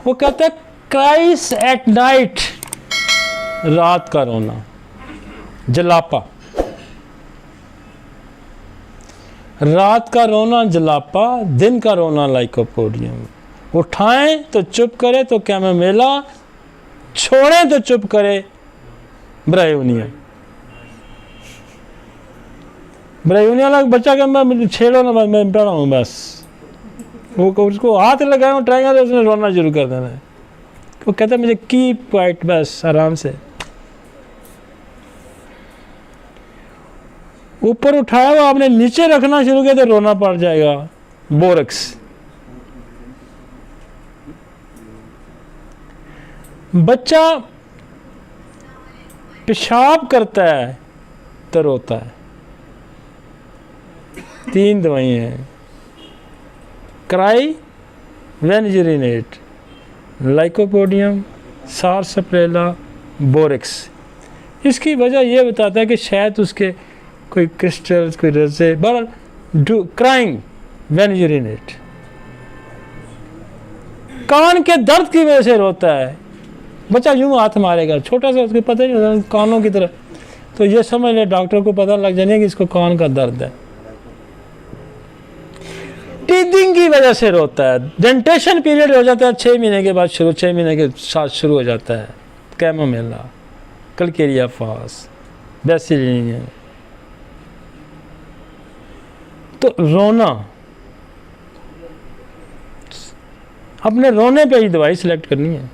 वो कहते हैं क्राइस एट नाइट, रात का रोना, जलापा, रात का रोना जलापा, दिन का रोना लाइकोपोडियम। उठाएं तो चुप करे तो कैमोमिला, छोड़ें तो चुप करे ब्रायोनिया। ब्रायोनिया वाला बच्चा का मैं छेड़ो ना, मैं पढ़ा हूँ बस, वो उसको हाथ लगाए ट्राई कर, उसने रोना शुरू कर देना है। वो कहता है मुझे कीप क्वाइट, बस आराम से। ऊपर उठाया हुआ आपने नीचे रखना शुरू किया तो रोना पड़ जाएगा, बोरक्स। बच्चा पेशाब करता है तो रोता है। 3 दवाइयां हैं, cry, when urinate, lycopodium, सारसप्रेला, borax. इसकी वजह यह बताता है कि शायद उसके कोई क्रिस्टल्स, कोई रजे, but do crying when urinate. कान के दर्द की वजह से रोता है। बच्चा यूं हाथ मारेगा, छोटा सा, उसको पता नहीं होता कानों की तरह, तो ये समझ ले डॉक्टर को पता लग जाने कि इसको कान का दर्द है। टीथिंग की वजह से रोता है। डेंटेशन पीरियड हो जाता है 6 महीने के बाद शुरू, 6 महीने के साथ शुरू हो जाता है। कैमोमिला, कलकेरिया फास, बेसिलिनियम। तो रोना, अपने रोने पे ही दवाई सिलेक्ट करनी है।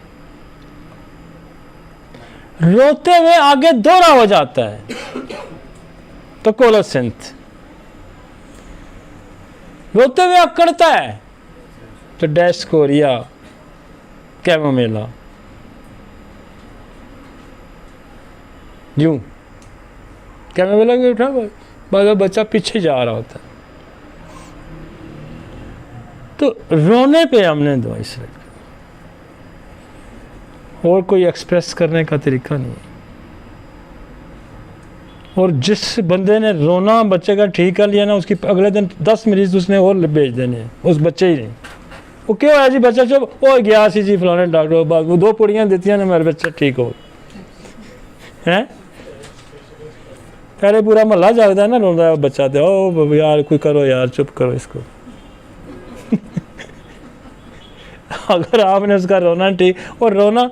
रोते हुए आगे दोहरा हो जाता है तो कोलोसिंथ, रोते हुए अकड़ता है तो डेस्कोरिया, कैमोमिला। यूं कैमोमिला को उठा, बाद बच्चा पीछे जा रहा होता है। तो रोने पे हमने दवाई सिलेक्ट की, और कोई एक्सप्रेस करने का तरीका नहीं है। और जिस बंदे ने रोना बच्चे का ठीक कर लिया ना, उसकी अगले दिन 10 मरीज उसने और भेज देने हैं, उस बच्चे ही नहीं। वो क्यों है जी बच्चा चुप, वो गया सी जी फलाने डॉक्टर बाद, वो 2 पुड़ियाँ देती हैं ना, मेरा बच्चा ठीक हो हैं। पहले पूरा मोहल्ला जागता है ना, रोता है बच्चा, दे ओ यार कोई करो यार, चुप करो इसको। अगर आपने उसका रोना ठीक, और रोना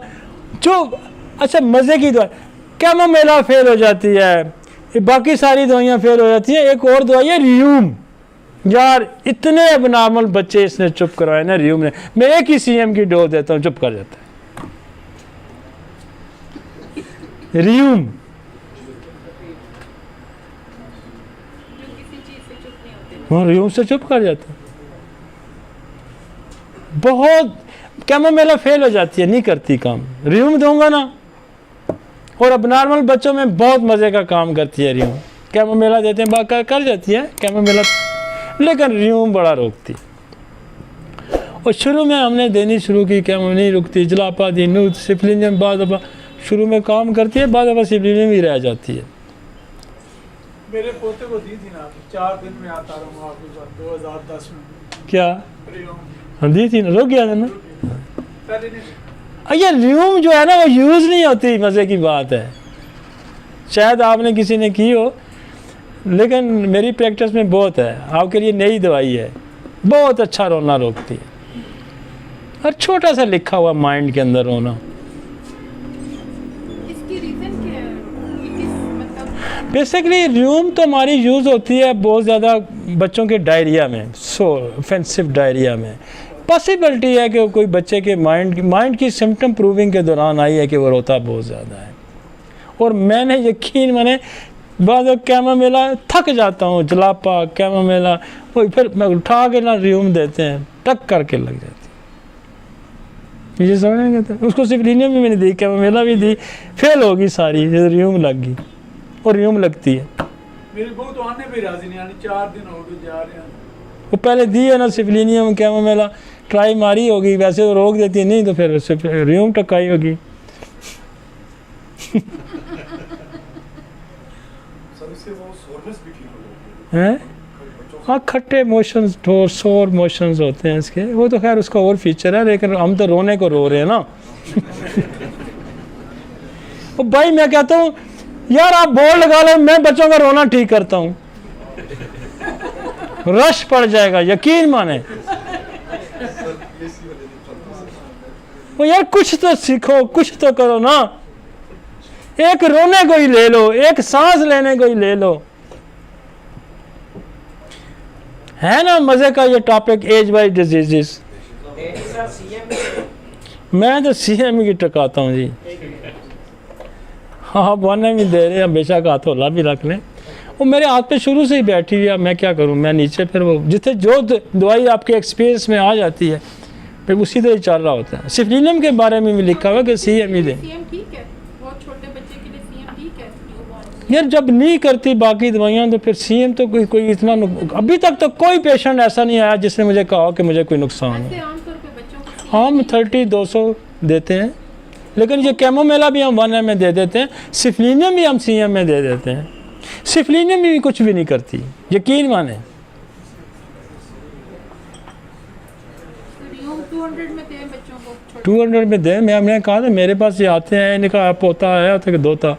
चुप, अच्छा मजे की दवा, कैमोमिला फेल हो जाती है, बाकी सारी दवाइयाँ फेल हो जाती है। एक और दवाई है रियूम। यार इतने अबनॉर्मल बच्चे इसने चुप करवाए ना रियूम ने, मैं एक ही CM की डोज देता हूँ, चुप कर जाता है। रियूम हाँ, रियूम से चुप कर जाता है। बहुत कैमोमिला फेल हो जाती है, नहीं करती काम। रियूम दूंगा ना, और अब नॉर्मल बच्चों में बहुत मज़े का काम करती है रियूम। कैमोमिला देते हैं, बाकी कर जाती है कैमोमिला, लेकिन रियूम बड़ा रोकती। और शुरू में हमने देनी शुरू की, कैमोमिला नहीं रुकती, जलापा दी, नूत, सिफलिनियम बाद दफा शुरू में काम करती है, बाद दफा सिफलिनियम ही रह जाती है। मेरे पोते को दी थी ना, 4 दिन में आता रहूँगा आपके पास, 2010 में। क्या हाँ दी थी ना, रुक गया था ना। पहले नहीं, ये रियूम जो है ना वो यूज़ नहीं होती, मज़े की बात है। शायद आपने किसी ने की हो, लेकिन मेरी प्रैक्टिस में बहुत है। आपके लिए नई दवाई है, बहुत अच्छा रोना रोकती है। और छोटा सा लिखा हुआ माइंड के अंदर रोना। इसकी रीजन क्या है? किस मतलब बेसिकली रियूम तो हमारी यूज़ होती है बहुत ज़्यादा बच्चों के डायरिया में, सो ऑफेंसिव डायरिया में। पॉसिबिलिटी है कि कोई बच्चे के माइंड की सिम्टम प्रूविंग के दौरान आई है कि वो रोता बहुत ज़्यादा है। और मैंने यकीन मैंने बाद कैमोमिला थक जाता हूँ, जलापा कैमोमिला, वो फिर मैं उठा के ना रियूम देते हैं, टक करके लग जाती है। ये समझेंगे तो उसको सिफलिनियम भी मैंने दी, कैमोमिला भी दी, फेल होगी सारी, रियूम लग गई। और रियूम लगती है। मेरी बहू तो आने पे राजी नहीं, यानी 4 दिन हो गए जा रहे हैं। वो पहले दी है ना सिफलिनियम कैमोमिला, ट्राई मारी होगी, वैसे वो रोक देती है, नहीं तो फिर रियूम टकाई होगी। सर इससे वो सोरनेस भी ठीक हो जाती है, हैं बच्चों हाँ खट्टे मोशंस सोर मोशंस होते हैं इसके, वो तो खैर उसका और फीचर है, लेकिन हम तो रोने को रो रहे हैं ना। तो भाई मैं कहता हूँ यार आप बोर्ड लगा लो, मैं बच्चों का रोना ठीक करता हूँ, रश पड़ जाएगा, यकीन माने। वो यार कुछ तो सीखो, कुछ तो करो ना, एक रोने को ही ले लो, एक सांस लेने को ही ले लो, है ना मजे का ये टॉपिक, एज वाइज डिजीजेस। मैं तो सीएम की टकाता हूँ जी। हाँ बने भी दे रहे हैं, बेशक हाथ होला भी रख लें, वो मेरे हाथ पे शुरू से ही बैठी हुई है, मैं क्या करूँ, मैं नीचे फिर वो जितने जो दवाई आपके एक्सपीरियंस में आ जाती है फिर उसी तरह चल रहा होता है। सिफलिनम के बारे में भी लिखा हुआ कि सीएम ही दें। सीएम ठीक है, बहुत छोटे बच्चे के लिए सीएम ठीक है, न्यूबॉर्न। यार जब नहीं करती बाकी दवाइयाँ तो फिर सीएम तो कोई इतना अभी तक तो कोई पेशेंट ऐसा नहीं आया जिसने मुझे कहा कि मुझे कोई नुकसान ऐसे हो। आमतौर पे बच्चों को हाँ हम 30-200 देते हैं, लेकिन ये कैमोमेला भी हम 1 में दे देते हैं, सिफलिनम भी हम सीएम में दे देते हैं। सिफलिनम भी कुछ भी नहीं करती, यकीन माने। 200 में दें बच्चों को, छोटे 200 में दे, मैंने कहा था मेरे पास ये आते हैं, इनका पोता आया था कि दोता,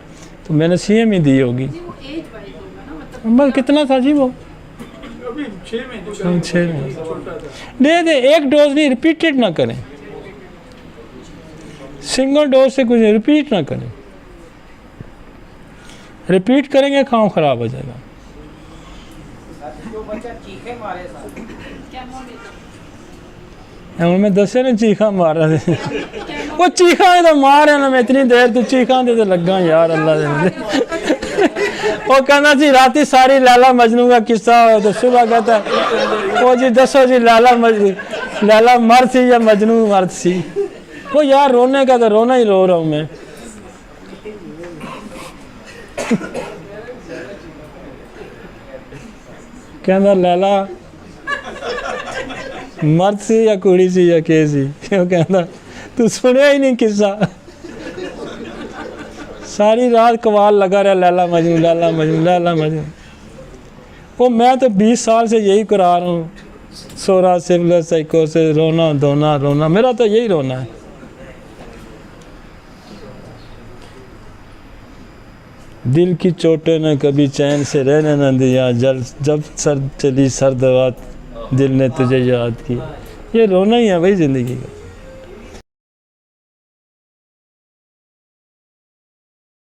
तो मैंने सीएम ही दी होगी। जी, वो एज वाइज होगा ना, मतलब बस कितना था जी वो, अभी 6 महीने 6 महीने छोटा था। दे दे, एक डोज नहीं, रिपीटेड ना करें, सिंगल डोज से कुछ रिपीट ना करें, रिपीट करेंगे काम खराब हो जाएगा। जो बच्चा चीखे मारे साथ क्या मोड़ ਹੁਣ मैं दसे ना चीखा मार रहे थे, वो चीखा तो मार रहे ना, मैं इतनी देर तू चीखा दे तो लगा यार अल्लाह दे। वो कहना जी राती सारी लाला मजनू का किस्सा हो, तो सुबह कहता वो जी दसो जी लाला मर्द सी या मजनू मर्द सी। वो यार रोने का तो रोना ही रो रहा हूँ मैं। कहना लैला मर्द सी या कुड़ी सी या के सी, वो कहना तू सुनिया ही नहीं किस्सा, सारी रात कवाल लगा रहा लैला मजनू लैला मजनू लैला मजनू। वो मैं तो 20 साल से यही करा रहा हूँ, सोरा सिविल साइको से रोना धोना रोना, मेरा तो यही रोना है। दिल की चोटों ने कभी चैन से रहने न दिया, जब सर चली सर्द रात दिल ने तुझे याद की। ये रोना ही है भाई ज़िंदगी का।